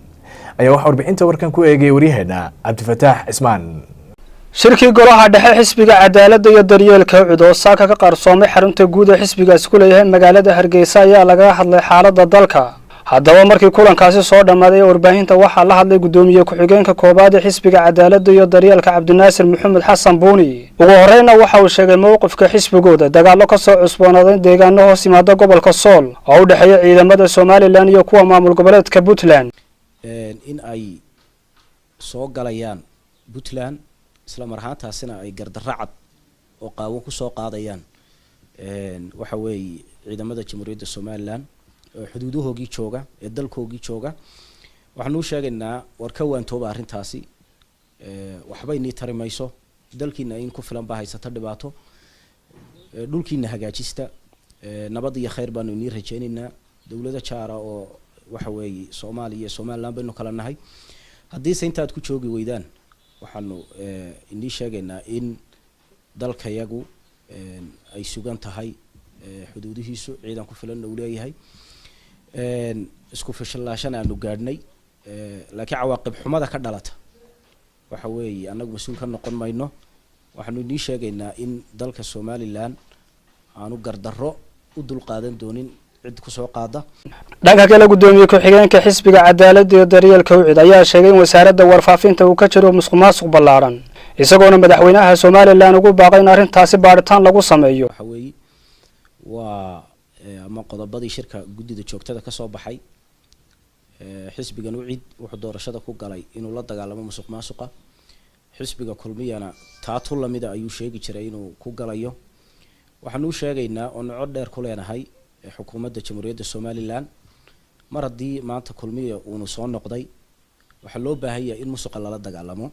ayaa waxa warbixinta warkan ku eegay waryaheena Cabdifataax Ismaan. shirkii golaha dhexe xisbiga cadaaladda iyo daryeelka cud oo saaka ka qarsoomay xarunta guud ee xisbigaasi ku leeyahay magaalada Hargeysa ayaa laga hadlay xaaladda dalka. haddaba markii kulankaasi soo dhamaaday warbaahinta waxaa la hadlay gudoomiye ku-xigeenka koobaad ee xisbiga cadaaladda iyo daryeelka Cabdinaasir Maxamed Xasan Buuni. ugu horreynna waxa uu sheegay mowqifka xisbigooda dagaallo ka soo cusboonaaday deegaano hoos yimaada gobolka Sool oo u dhexeeya ciidamada Somaliland iyo kuwa maamul goboleedka Puntland in ay soo galayaan Puntland isla marhaantaasina ay gardaracad oo qaawan ku soo qaadayaan waxa weeye ciidamada jamhuuriyadda Somaliland xuduudahoogii jooga ee dalkoogii jooga waxaan u sheegaynaa war ka waantooba arrintaasi waxba inii tarimayso dalkiina in ku filan baa haysata dhibaato dhulkiina hagaajista nabad iyo khayr baanu inii rajaynaynaa dawladda jaara oo waxa weeye Soomaaliya iyo Somaliland baynu kala nahay haddii intaad ku joogi weydaan waxaanu inii sheegaynaa in dalkayagu ay sugan tahay xuduudihiisu ciidan ku filan uu leeyahay isku fashalaashan aanu gaadhnay laakiin cawaaqib xumada ka dhalata waxa weeye anagu mas'uul ka noqon mayno waxaanu inii sheegaynaa in dalka Somaliland aanu gardarro u dul qaadan doonin cid ku soo qaada. dhanka kale gudoomiye ku-xigeenka xisbiga cadaaladda iyo daryeelka cud ayaa sheegay in wasaaradda warfaafinta uu ka jiro musuqmaasuq ballaaran isagoona madaxweynaha Somaliland ugu baaqay in arrintaasi baaritaan lagu sameeyo. waxa weeye waa ama qodobadii shirka guddida joogtada ka soo baxay xisbigan uu cid wuxuu doorashada ku galay inuu la dagaalamo musuqmaasuqa xisbiga kulmiyana taatu lamida ayuu sheegi jiray inuu ku galayo waxaan u sheegaynaa oo cod dheer ku leenahay xukuumadda jamhuuriyadda Somaliland mar haddii maanta kulmiya uu soo noqday waxa loo baahan yahay in musuqa lala dagaalamo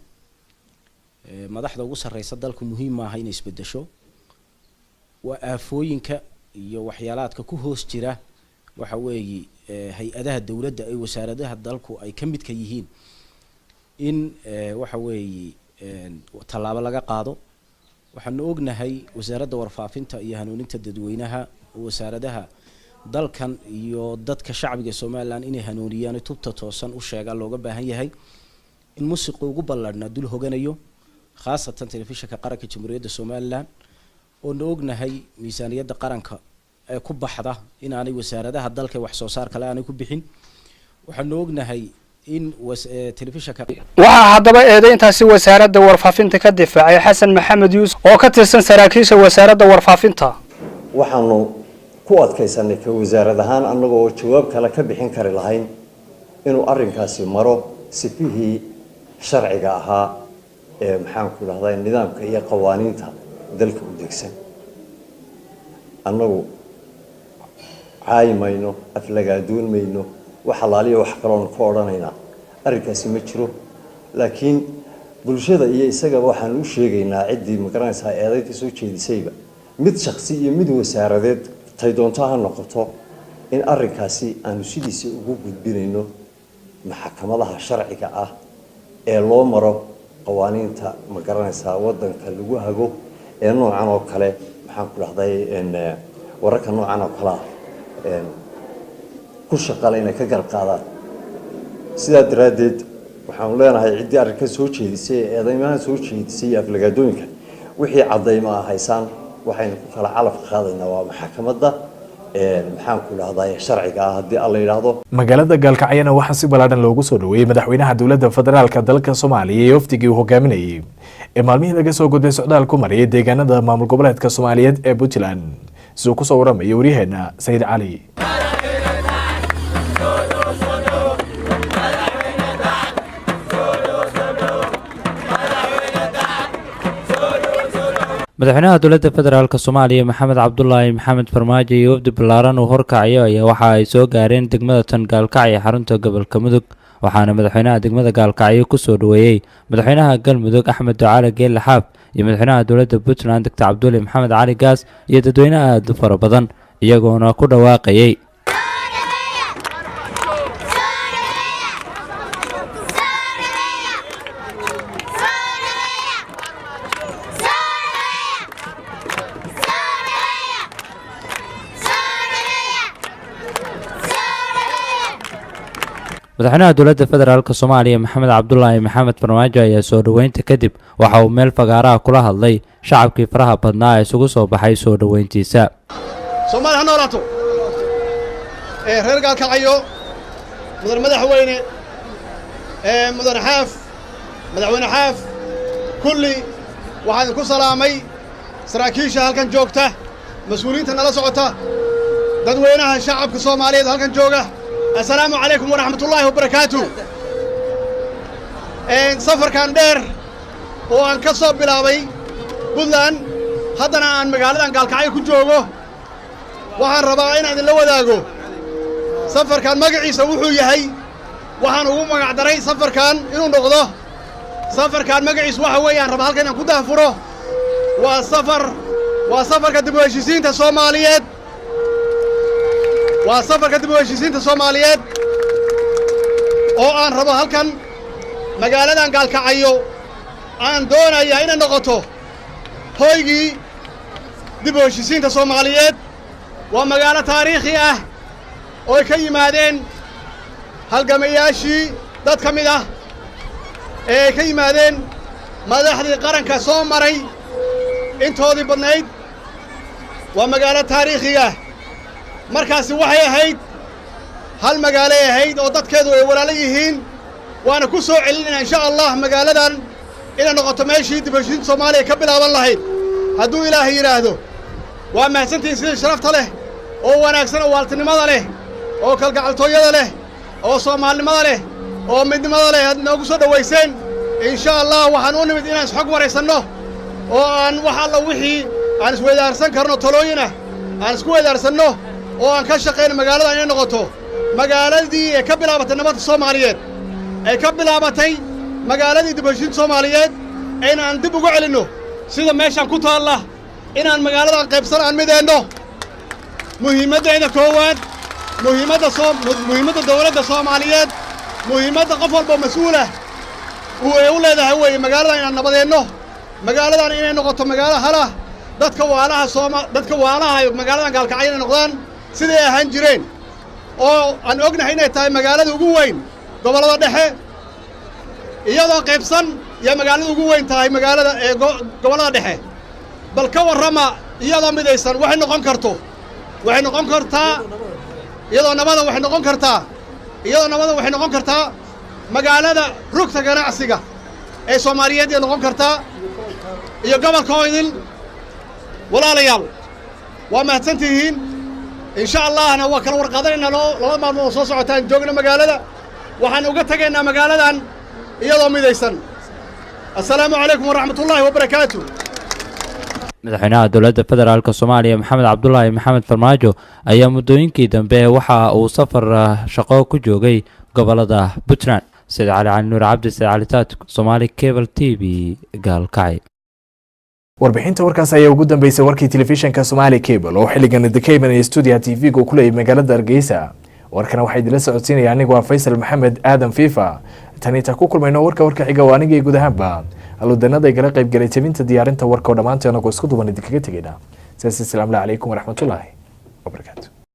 madaxda ugu sarreysa dalku muhiim ma aha inay isbedesho waa aafooyinka iyo waxyaalaadka ku hoos jira waxa weeye hay-adaha dawladda ay wasaaradaha dalku ay ka mid ka yihiin in waxa weeye tallaabo laga qaado waxaanu ognahay wasaaradda warfaafinta iyo hanuuninta dadweynaha wasaaradaha dalkan iyo dadka shacbiga Somaliland inay hanuuniyaan tubta toosan u sheegaan looga baahan yahay in musiiqo ugu balladna dul hoganayo khaasatan telefishinka qaranka jamhuuriyadda Somaliland oo ognahay miisaaniyadda qaranka ee ku baxda in aanay wasaaradaha dalka wax soo saar kale aanay ku bixin waxaan ognahay in telefishinka waxa haddaba eedeyntaasi wasaaradda warfaafinta ka difaacay Xasan Maxamed Yuusuf oo ka tirsan saraakiisha wasaaradda warfaafinta waxaanu ku adkaysanay ka wasaaradahan annagoo jawaab kale ka bixin kari lahayn inuu arrinkaasi maro sifihii sharciga ahaa ee maxaan ku dhahdaa nidaamka iyo qawaaniinta dalka u degsan annagu caaymayno aflagaadoon mayno wax halaaliyo wax kaloon ku odhanaynaa arrinkaasi ma jiro laakiin bulshada iyo isagaba waxaan u sheegaynaa ciddii magaranaysaa eedaynta soo jeedisayba mid shakhsi iyo mid wasaaradeed tay doonto ha noqoto in arrinkaasi aanu sidiisa ugu gudbinayno maxkamadaha sharciga ah ee loo maro qawaaniinta magaranaysaa waddanka lagu hago ee noocan oo kale maxaan ku dhahday wararka noocan oo kale ku shaqale inay ka garab qaadaan sidaa daraaddeed waxaanu leenahay ciddii arrinka soo jeedisay eedeymaha soo jeedisay iyo aflagaadooyinka wixii caddayma haysaan waxaynu ku kala calaf qaadaynaa waa maxkamadda maxaan ku dhahday sharciga ah haddii alla yidhaahdo magaalada gaalkacyana waxaa si ballaadhan loogu soo dhaweeyey madaxweynaha dowladda federaalka dalka soomaaliya ee wafdigii uu hogaaminayay ee maalmihii laga soo gudbay socdaal ku mariyay deegaanada maamul goboleedka soomaaliyeed ee puntland siduu kusoo waramaya waryaheena sayid cali. madaxweynaha dowladda federaalk soomaaliya maxamed cabdulaahi maxamed farmaajo iyo wafdi ballaaran uu horkacayo ayaa waxa ay soo gaareen degmada tan gaalkacyo xarunta gobolka mudug waxaana madaxweynaha degmada gaalkacyo ku soo dhaweeyey madaxweynaha galmudug axmed ducaale geelle xaab iyo madaxweynaha dowladda puntland doctor cabdulle maxamed cali gaas iyo dadweyne aad u fara badan iyagoona ku dhawaaqayay madaxweynaha dowladda federaalk soomaaliya maxamed cabdulaahi maxamed farmaajo ayaa soo dhoweynta kadib waxa uu meel fagaaraha kula hadlay shacabkii faraha badnaa ee isugu soo baxay soo dhoweyntiisa. Soomaali ha noolaato reer gaalkacyo madaxweyne madaxweyne xaaf kulli waxaan ku salaamay saraakiisha halkan joogta mas'uuliyiinta nala socota dadweynaha shacabka Soomaaliyeed halkan jooga. السلام عليكم ورحمة الله وبركاته. سفر كان دير وأن كسب بلاوي بلدان هذا عن مقالة قال كعي كجوجو وحن رباعين عند اللي وداقو سفر كان مقعي سوحو يهي وحن هو مقعدري سفر كان إنه نقضه سفر كان مقعي سوحوي عن رباعين كان كده فره وسفر كدبوا هشيسين الصوماليات وسفر كدبوا هشيسين الصوماليات oo aan rabo halkan magaaladan gaalkacyo aan doonayaa inay noqoto hoygii dib u heshiisiinta Soomaaliyeed waa magaalo taariikhi ah oo ay ka yimaadeen halgamayaashii dad ka mid ah ee ka yimaadeen madaxdii qaranka soo maray intoodii badnayd waa magaalo taariikhi ah markaasi waxay ahayd hal magaalo ahayd oo dadkeedu ay walaalo yihiin waana ku soo celinayna insha Allah magaaladan inay noqoto meeshii dib u heshiisiinta Soomaaliya ka bilaaban lahayd hadduu Ilaahay yiraahdo waa mahadsantiin sida sharafta leh oo wanaagsan oo waaltinimada leh oo kalgacaltooyada leh oo Soomaalinimada leh oo midnimada leh aad noogu soo dhaweyseen insha Allah waxaan u nimid inaan xog wareysano oo aan wax alla wixii aan isweydaarsan karno talooyina aan isku weydaarsanno oo aan ka shaqeyno magaaladan inay noqoto magaaladii ee ka bilaabatay nabadda Soomaaliyeed ee ka bilaabatay magaaladii dib u heshiisiinta Soomaaliyeed inaan dib ugu celinno sida meeshan ku taala inaan magaaladan qaybsan aan mideyno muhiimadda koowaad muhiimadda dawladda Soomaaliyeed muhiimadda qof walba mas'uul ah uu leedahay way magaaladan inaan nabadeyno magaaladan inay noqoto magaalo hala dadka waalaha magaaladan gaalkacyo inay noqdaan siday ahaan jireen oo aan ognahay inay tahay magaalada ugu weyn gobolada dhexe iyadoo qaybsan iyo magaalada ugu weyn tahay magaalada ee gobolada dhexe bal ka warrama iyadoo midaysan waxay noqon kartaa iyadoo nabada waxay noqon kartaa magaalada rugta ganacsiga ee Soomaaliyeed ay noqon kartaa iyo gobolka idil walaalayaal waa mahadsantihiin إن شاء الله أنا وكل ورقدنا لو ما نوصل ساعتين جوجنا مقالة وحن وقتنا مقالة يلا ميديسن السلام عليكم ورحمة الله وبركاته. madaxweynaha dowladda federaalk soomaaliya maxamed cabdulaahi maxamed farmaajo ayaa muddooyinkii dambe waxa uu safar shaqo ku joogay gobolada puntland سيد علي عن نور عبد سيد علي تاتك صومالي كيبل تي في gaalkacyo warbixinta warkaas ayaa ugu dambeysay warkii telefishinka Somali Cable oo xilligan Dekeman ee studio TV ku leeyahay magaalada Hargeysa warkana waxay idila socodsiinayaan anigu waa Faisal Maxamed Aadan Fifa tani ta ku kulmayno warka xiga waa aniga guud ahaanba aloodanada ay kala qayb galay tabinta diyaarinta warka oo dhamaanteena isku duban idinkaga tagayna assalamu alaykum wa rahmatullahi wa barakatuh